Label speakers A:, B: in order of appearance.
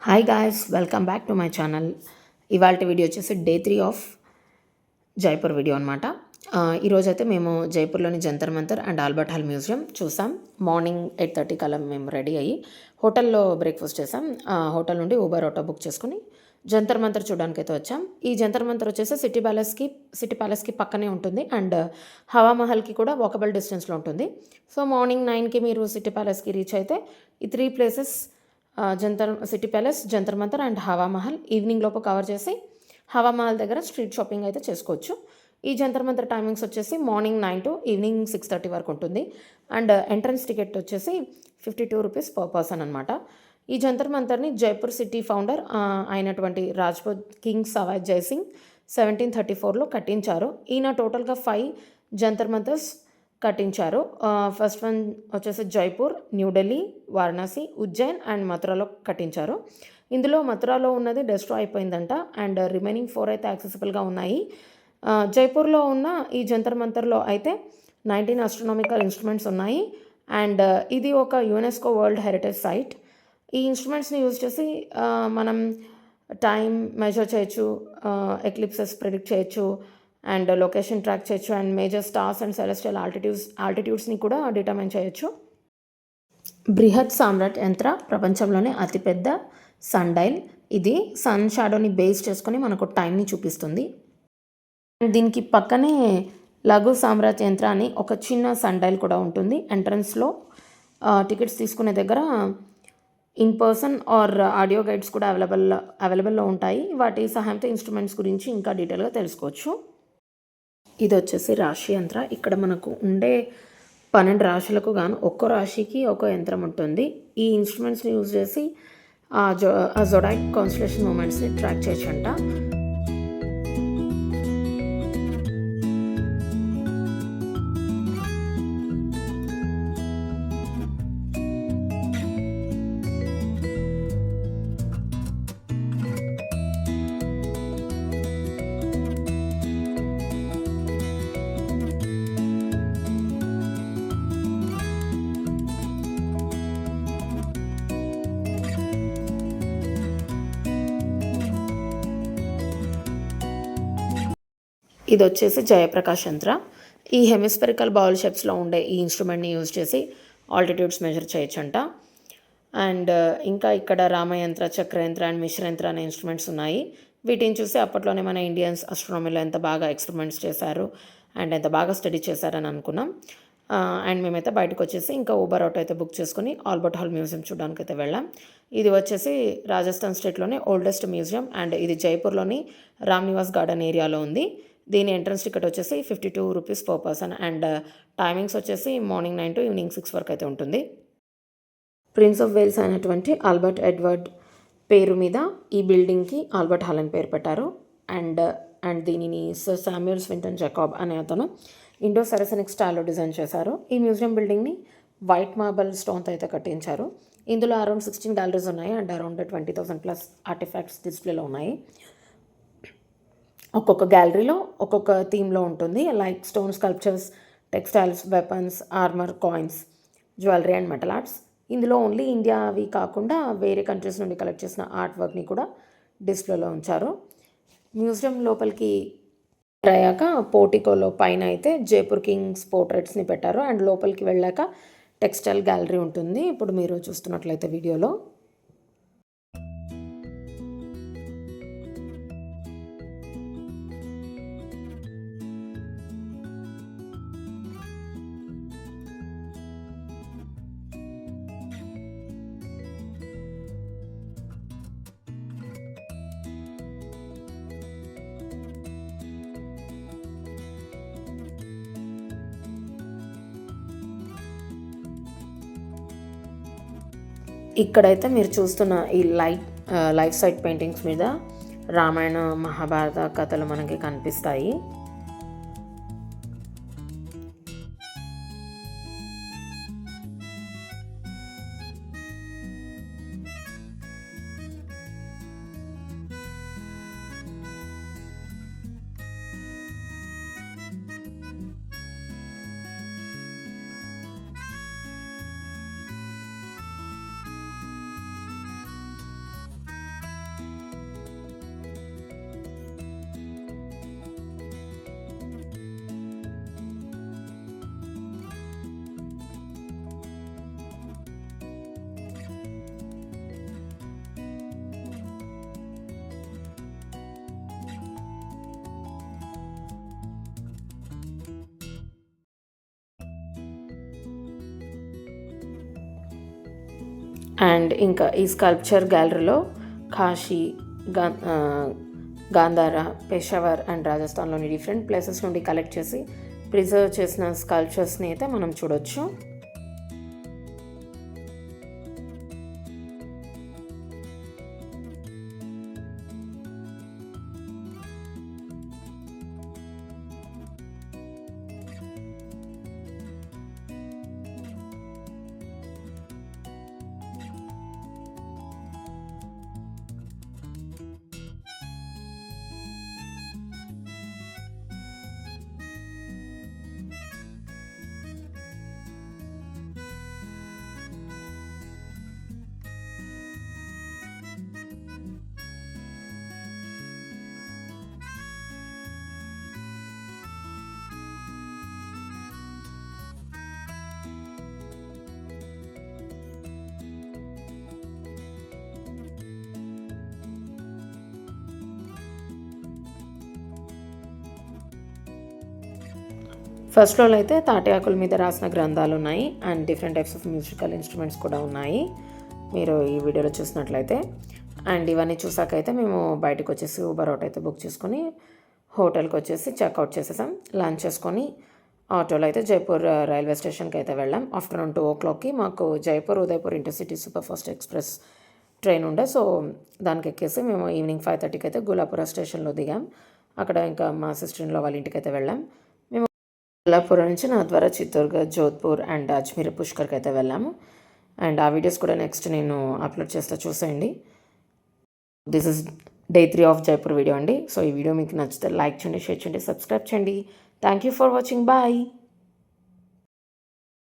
A: Hi guys, welcome back to my channel. ఇవాళ video వచ్చేసి day 3 of Jaipur video అనమాట. ఈరోజైతే మేము జైపూర్లోని Jantar Mantar and Albert hall museum చూసాం. మార్నింగ్ 8:30 కల్లా మేము రెడీ అయ్యి హోటల్లో బ్రేక్ఫాస్ట్ చేసాం. హోటల్ నుండి ఊబర్ ఆటో బుక్ చేసుకుని జంతర్ మంతర్ చూడడానికి అయితే వచ్చాం. ఈ జంతర్ మంతర్ వచ్చేసి సిటీ ప్యాలెస్కి పక్కనే ఉంటుంది అండ్ హవా మహల్కి కూడా వాకబుల్ డిస్టెన్స్లో ఉంటుంది. సో మార్నింగ్ 9కి మీరు సిటీ ప్యాలెస్కి రీచ్ అయితే ఈ 3 places city palace, Jantar Mantar and Hawa Mahal evening లోపు కవర్ చేసి హవా మహల్ దగ్గర స్ట్రీట్ షాపింగ్ అయితే చేసుకోవచ్చు. ఈ జంతర్ మంతర్ టైమింగ్స్ వచ్చేసి మార్నింగ్ 9 టు ఈవినింగ్ 6:30 వరకు ఉంటుంది అండ్ ఎంట్రన్స్ టికెట్ వచ్చేసి 52 రూపీస్ పర్ పర్సన్ అనమాట. ఈ జంతర్ మంతర్ని జైపూర్ సిటీ ఫౌండర్ అయినటువంటి రాజ్పూత్ కింగ్ సవాయ్ జైసింగ్ 1734లో కట్టించారు. ఈయన టోటల్గా 5 జంతర్ మంతర్స్ కట్టించారు. ఫస్ట్ వన్ వచ్చేసి జైపూర్, న్యూఢిల్లీ, వారణాసి, ఉజ్జయిన్ అండ్ మథురాలో కట్టించారు. ఇందులో మథురాలో ఉన్నది డెస్ట్రాయ్ అయిపోయిందంట అండ్ రిమైనింగ్ 4 అయితే యాక్సెసిబుల్గా ఉన్నాయి. జైపూర్లో ఉన్న ఈ జంతర్ మంతర్లో అయితే 19 ఆస్ట్రోనామికల్ ఇన్స్ట్రుమెంట్స్ ఉన్నాయి అండ్ ఇది ఒక యునెస్కో వరల్డ్ హెరిటేజ్ సైట్. ఈ ఇన్స్ట్రుమెంట్స్ని యూజ్ చేసి మనం టైం మెజర్ చేయొచ్చు, ఎక్లిప్సెస్ ప్రిడిక్ట్ చేయొచ్చు అండ్ లొకేషన్ ట్రాక్ చేయొచ్చు and major stars and celestial ఆల్టిట్యూడ్స్ని కూడా డిటర్మైన్ చేయొచ్చు. బృహత్ సామ్రాట్ యంత్ర ప్రపంచంలోనే అతిపెద్ద సన్ డైల్. ఇది సన్ షాడోని బేస్ చేసుకొని మనకు టైంని చూపిస్తుంది. దీనికి పక్కనే లఘు సామ్రాట్ యంత్ర అని ఒక చిన్న సన్ డైల్ కూడా ఉంటుంది. ఎంట్రన్స్లో టికెట్స్ తీసుకునే దగ్గర in person are audio guides కూడా అవైలబుల్లో ఉంటాయి. వాటి సహాయంతో ఇన్స్ట్రుమెంట్స్ గురించి ఇంకా డీటెయిల్గా తెలుసుకోవచ్చు. ఇది వచ్చేసి రాశి యంత్ర. ఇక్కడ మనకు ఉండే 12 రాశులకు గాను ఒక్కో రాశికి ఒక యంత్రం ఉంటుంది. ఈ ఇన్స్ట్రుమెంట్స్ని యూజ్ చేసి ఆ జొడాయిక్ కాన్స్టలేషన్ మూమెంట్స్ని ట్రాక్ చేయొచ్చంట. ఇది వచ్చేసి జయప్రకాష్ యంత్ర. ఈ హెమిస్పెరికల్ బౌల్ షేప్స్లో ఉండే ఈ ఇన్స్ట్రుమెంట్ని యూజ్ చేసి ఆల్టిట్యూడ్స్ మెజర్ చేయొచ్చంట. అండ్ ఇంకా ఇక్కడ రామయంత్ర, చక్రయంత్ర అండ్ మిశ్రయంత్ర అనే ఇన్స్ట్రుమెంట్స్ ఉన్నాయి. వీటిని చూసి అప్పట్లోనే మన ఇండియన్స్ ఆస్ట్రోనమీలో ఎంత బాగా ఎక్స్పెరిమెంట్స్ చేశారు అండ్ ఎంత బాగా స్టడీ చేశారని అనుకున్నాం. అండ్ మేమైతే బయటకు వచ్చేసి ఇంకా ఊబర్ ఆటో అయితే బుక్ చేసుకుని ఆల్బర్ట్ హాల్ మ్యూజియం చూడడానికి అయితే వెళ్ళాం. ఇది వచ్చేసి రాజస్థాన్ స్టేట్లోనే ఓల్డెస్ట్ మ్యూజియం అండ్ ఇది జైపూర్లోని రామ్ నివాస్ గార్డెన్ ఏరియాలో ఉంది. దీని ఎంట్రన్స్ టికెట్ వచ్చేసి 52 rupees per person and timings వచ్చేసి మార్నింగ్ 9 టు ఈవినింగ్ 6 వరకు అయితే ఉంటుంది. ప్రిన్స్ ఆఫ్ వేల్స్ అయినటువంటి ఆల్బర్ట్ ఎడ్వర్డ్ పేరు మీద ఈ బిల్డింగ్కి ఆల్బర్ట్ హాల్ అని పేరు పెట్టారు. అండ్ దీనిని సర్ శామ్యూల్ స్వింటన్ జాకాబ్ అనే అతను ఇండో సరసనిక్ స్టైల్లో డిజైన్ చేశారు. ఈ మ్యూజియం బిల్డింగ్ని వైట్ మార్బల్ స్టోన్తో అయితే కట్టించారు. ఇందులో అరౌండ్ 16 గ్యాలరీస్ ఉన్నాయి అండ్ అరౌండ్ 20,000+ ఆర్టిఫాక్ట్స్ డిస్ప్లేలో ఉన్నాయి. ఒక్కొక్క గ్యాలరీలో ఒక్కొక్క థీమ్లో ఉంటుంది, like stone sculptures, textiles, weapons, armour, coins, jewellery and metal arts. ఇందులో ఓన్లీ ఇండియా అవి కాకుండా వేరే కంట్రీస్ నుండి కలెక్ట్ చేసిన ఆర్ట్ వర్క్ని కూడా డిస్ప్లేలో ఉంచారు. మ్యూజియం లోపలికి అయ్యాక పోర్టికోలో పైన అయితే జైపూర్ కింగ్స్ పోర్ట్రేట్స్ని పెట్టారు అండ్ లోపలికి వెళ్ళాక టెక్స్టైల్ గ్యాలరీ ఉంటుంది. ఇప్పుడు మీరు చూస్తున్నట్లయితే వీడియోలో ఇక్కడైతే మీరు చూస్తున్న ఈ లైఫ్ సైట్ పెయింటింగ్స్ మీద రామాయణ, మహాభారత కథలు మనకి కనిపిస్తాయి. అండ్ ఇంకా ఈ స్కల్ప్చర్ గ్యాలరీలో కాశీ, గాంధార, పెషావర్ అండ్ రాజస్థాన్లోని డిఫరెంట్ ప్లేసెస్ నుండి కలెక్ట్ చేసి ప్రిజర్వ్ చేసిన స్కల్ప్చర్స్ని అయితే మనం చూడొచ్చు. ఫస్ట్ ఫ్లోర్లో అయితే తాటి ఆకుల మీద రాసిన గ్రంథాలు ఉన్నాయి and different types of musical instruments కూడా ఉన్నాయి మీరు ఈ వీడియోలో చూసినట్లయితే. అండ్ ఇవన్నీ చూసాకైతే మేము బయటకు వచ్చేసి ఊబర్ ఆటో అయితే బుక్ చేసుకొని హోటల్కి వచ్చేసి చెక్అవుట్ చేసేసాం. లంచ్ చేసుకొని ఆటోలో అయితే జైపూర్ రైల్వే స్టేషన్కి అయితే వెళ్ళాం. ఆఫ్టర్నూన్ 2 o'clockకి మాకు Jaipur Udaipur intercity super fast express train ఉండే. సో దానికి ఎక్కేసి మేము ఈవినింగ్ 5:30కి అయితే గులాపుర స్టేషన్లో దిగాం. అక్కడ ఇంకా మా సిస్టర్ ఇన్ లా వాళ్ళ ఇంటికి అయితే వెళ్ళాం. కొల్లాపూర్ నుంచి నా ద్వారా చిత్తూర్గఢ్, జోధ్పూర్ అండ్ అజ్మీర్, పుష్కర్కి అయితే వెళ్ళాము. అండ్ ఆ వీడియోస్ కూడా నెక్స్ట్ నేను అప్లోడ్ చేస్తా, చూసేయండి. This is Day 3 of Jaipur video అండి. సో ఈ వీడియో మీకు నచ్చితే లైక్ చేయండి, షేర్ చేయండి, సబ్స్క్రైబ్ చేయండి. Thank you for watching. Bye.